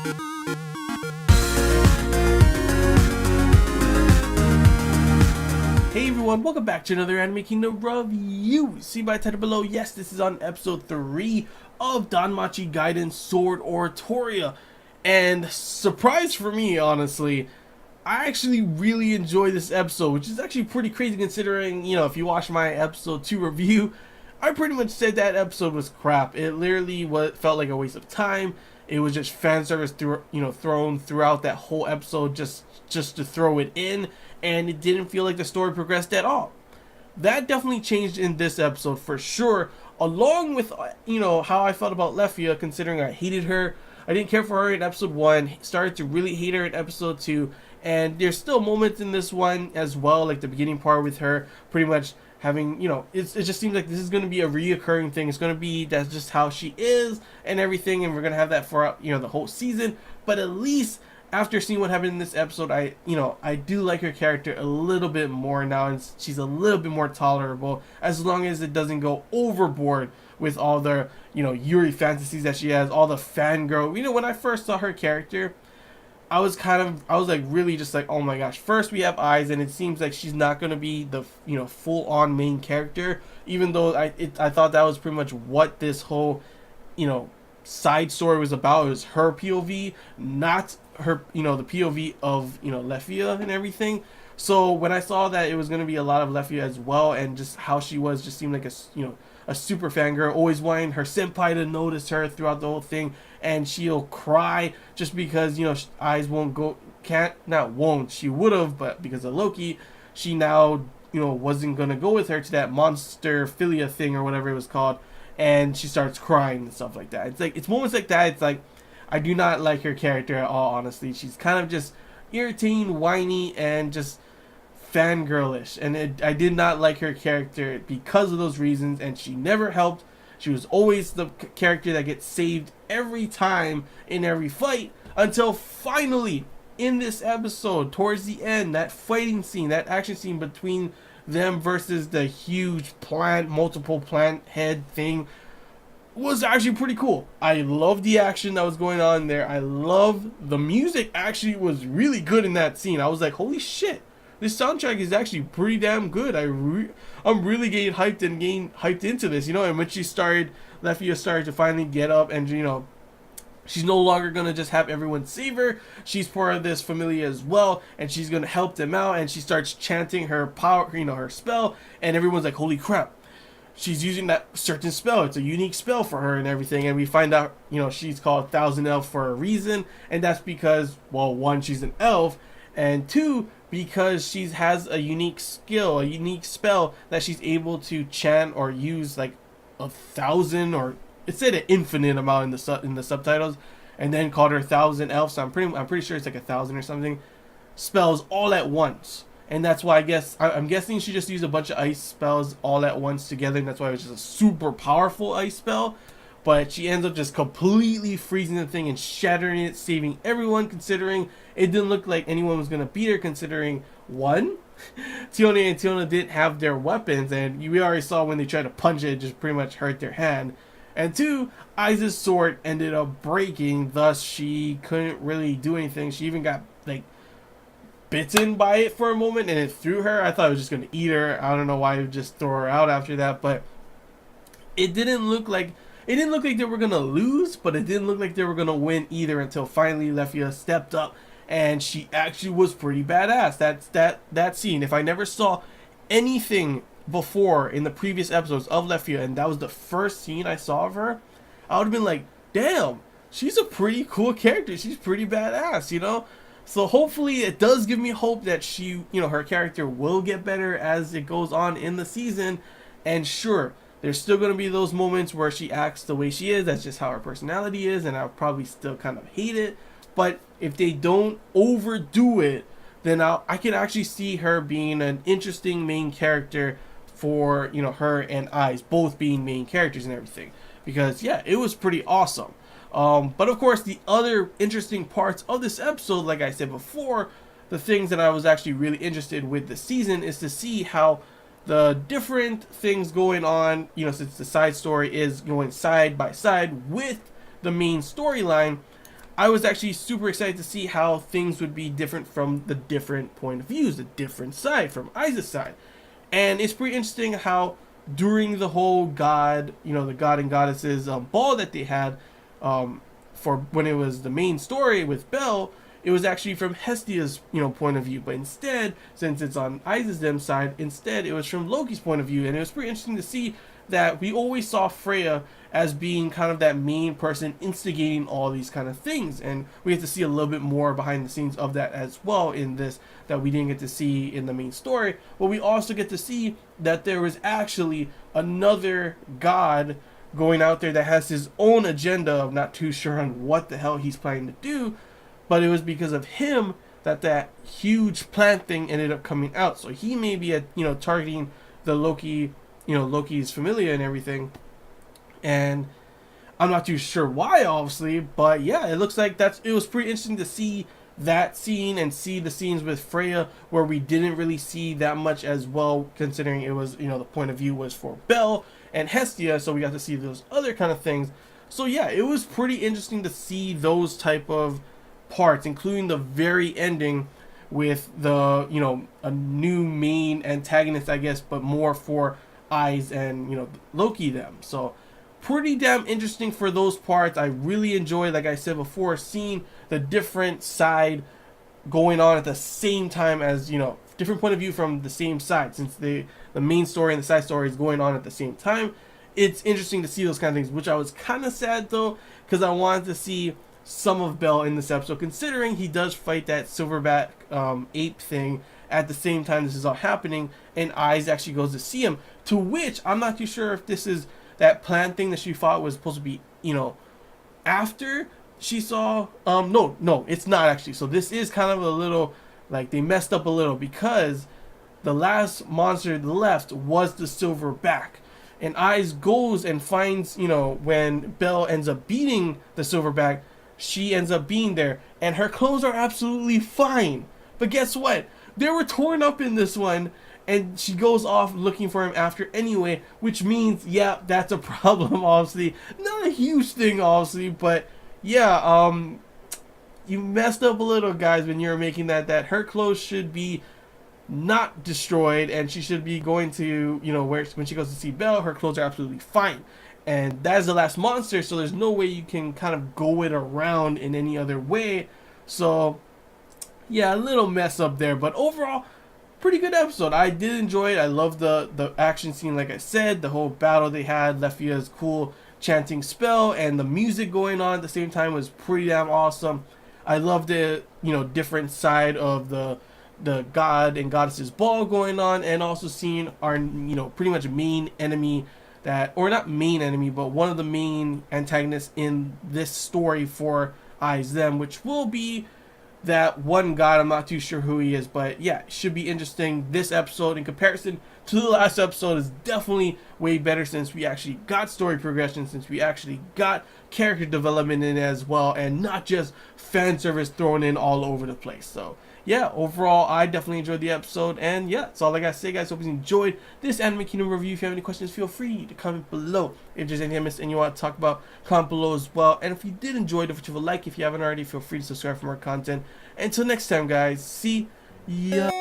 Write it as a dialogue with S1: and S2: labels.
S1: Hey everyone, welcome back to another Anime Kingdom review. See by the title below, yes, this is on episode 3 of DanMachi Gaiden Sword Oratoria. And surprise for me, honestly, I actually really enjoyed this episode, which is actually pretty crazy considering, if you watch my episode 2 review, I pretty much said that episode was crap. It literally felt like a waste of time. It was just fan service thrown throughout that whole episode just to throw it in, and it didn't feel like the story progressed at all. That definitely changed in this episode for sure, along with how I felt about Lefia, considering I hated her. I didn't care for her in episode 1, started to really hate her in episode 2, and there's still moments in this one as well, like the beginning part with her pretty much having, it just seems like this is going to be a reoccurring thing. It's going to be, that's just how she is and everything, and we're going to have that for, the whole season. But at least after seeing what happened in this episode, I do like her character a little bit more now, and she's a little bit more tolerable, as long as it doesn't go overboard with all the, Yuri fantasies that she has, all the fangirl. When I first saw her character, I was like really just like, oh my gosh, first we have Eyes, and it seems like she's not going to be the, full-on main character, even though I thought that was pretty much what this whole, side story was about. It was her POV, not her, the POV of, Lefia and everything. So when I saw that it was going to be a lot of Lefia as well, and just how she was, just seemed like a super fangirl, always wanting her senpai to notice her throughout the whole thing, and she'll cry just because, Eyes she would have, but because of Loki, she now, wasn't going to go with her to that monster philia thing or whatever it was called, and she starts crying and stuff like that. It's like, it's moments like that, it's like, I do not like her character at all, honestly. She's kind of just irritating, whiny, and just fangirlish, and I did not like her character because of those reasons, and she never helped. She was always the character that gets saved every time in every fight, until finally in this episode, towards the end, that fighting scene, that action scene between them versus the huge multiple plant head thing, was actually pretty cool. I love the action that was going on there. I love the music. Actually was really good in that scene. I was like, holy shit, this soundtrack is actually pretty damn good. I'm really getting hyped into this, and when Lefia started to finally get up, and she's no longer gonna just have everyone save her. She's part of this familia as well, and she's gonna help them out, and she starts chanting her power, her spell, and everyone's like, holy crap, she's using that certain spell. It's a unique spell for her and everything, and we find out, she's called Thousand Elf for a reason, and that's because, well, 1, she's an elf, and 2, because she has a unique skill, a unique spell that she's able to chant or use like 1,000, or it said an infinite amount in the subtitles, and then called her 1,000 elves. So I'm pretty sure it's like 1,000 or something spells all at once, and that's why I'm guessing she just used a bunch of ice spells all at once together, and that's why it was just a super powerful ice spell. But she ends up just completely freezing the thing and shattering it, saving everyone, considering it didn't look like anyone was going to beat her, considering 1, Tiona and Tiona didn't have their weapons, and we already saw when they tried to punch it, it just pretty much hurt their hand. And 2, Aiza's sword ended up breaking, thus she couldn't really do anything. She even got like bitten by it for a moment, and it threw her. I thought it was just going to eat her. I don't know why it would just throw her out after that, but it didn't look like they were going to lose, but it didn't look like they were going to win either, until finally Lefia stepped up, and she actually was pretty badass. That scene, if I never saw anything before in the previous episodes of Lefia, and that was the first scene I saw of her, I would have been like, damn, she's a pretty cool character. She's pretty badass, So hopefully it does give me hope that she, her character will get better as it goes on in the season. And sure, there's still going to be those moments where she acts the way she is. That's just how her personality is, and I'll probably still kind of hate it. But if they don't overdo it, then I can actually see her being an interesting main character for, her and Eyes both being main characters and everything. Because, yeah, it was pretty awesome. But of course, the other interesting parts of this episode, like I said before, the things that I was actually really interested with the season is to see how the different things going on, since the side story is going side by side with the main storyline, I was actually super excited to see how things would be different from the different point of views, the different side from Aiza's side. And it's pretty interesting how during the whole god, the god and goddesses ball that they had, for when it was the main story with Belle, it was actually from Hestia's point of view. But instead, since it's on Aiza's them side, instead it was from Loki's point of view. And it was pretty interesting to see that we always saw Freya as being kind of that main person instigating all these kind of things, and we get to see a little bit more behind the scenes of that as well in this that we didn't get to see in the main story. But we also get to see that there was actually another god going out there that has his own agenda. I'm not too sure on what the hell he's planning to do, but it was because of him that that huge plant thing ended up coming out. So he may be targeting the Loki, Loki's familia and everything. And I'm not too sure why, obviously, but yeah, it looks like it was pretty interesting to see that scene and see the scenes with Freya where we didn't really see that much as well, considering it was, the point of view was for Belle and Hestia, so we got to see those other kind of things. So yeah, it was pretty interesting to see those type of parts, including the very ending with the, a new main antagonist, I guess, but more for Aiz and, Loki them. So pretty damn interesting for those parts. I really enjoyed, like I said before, seeing the different side going on at the same time as, different point of view from the same side, since the main story and the side story is going on at the same time. It's interesting to see those kind of things, which I was kind of sad though, because I wanted to see some of Belle in this episode, considering he does fight that silverback ape thing at the same time this is all happening, and Aiz actually goes to see him, to which I'm not too sure if this is that plan thing that she thought was supposed to be, after she saw, no, it's not actually. So this is kind of a little, like, they messed up a little, because the last monster left was the silverback. And Aiz goes and finds, when Belle ends up beating the silverback, she ends up being there, and her clothes are absolutely fine. But guess what? They were torn up in this one, and she goes off looking for him after anyway, which means, yeah, that's a problem, obviously. Not a huge thing, obviously, but yeah, you messed up a little, guys, when you were making that her clothes should be not destroyed, and she should be going to, where when she goes to see Belle, her clothes are absolutely fine. And that is the last monster, so there's no way you can kind of go it around in any other way. So, yeah, a little mess up there, but overall, pretty good episode. I did enjoy it. I love the action scene, like I said, the whole battle they had, Lefia's cool chanting spell, and the music going on at the same time was pretty damn awesome. I loved the, different side of the god and goddesses ball going on, and also seeing our, pretty much main enemy or not main enemy, but one of the main antagonists in this story for Aiz them, which will be that one god. I'm not too sure who he is, but yeah, it should be interesting. This episode, in comparison to the last episode, is definitely way better, since we actually got story progression, since we actually got character development in it as well, and not just fan service thrown in all over the place. So yeah, overall, I definitely enjoyed the episode, and yeah, that's all I gotta say, guys. Hope you enjoyed this Anime Kingdom review. If you have any questions, feel free to comment below. If there's anything I missed and you want to talk about, comment below as well. And if you did enjoy it, if you have a like, if you haven't already, feel free to subscribe for more content. Until next time, guys, see ya.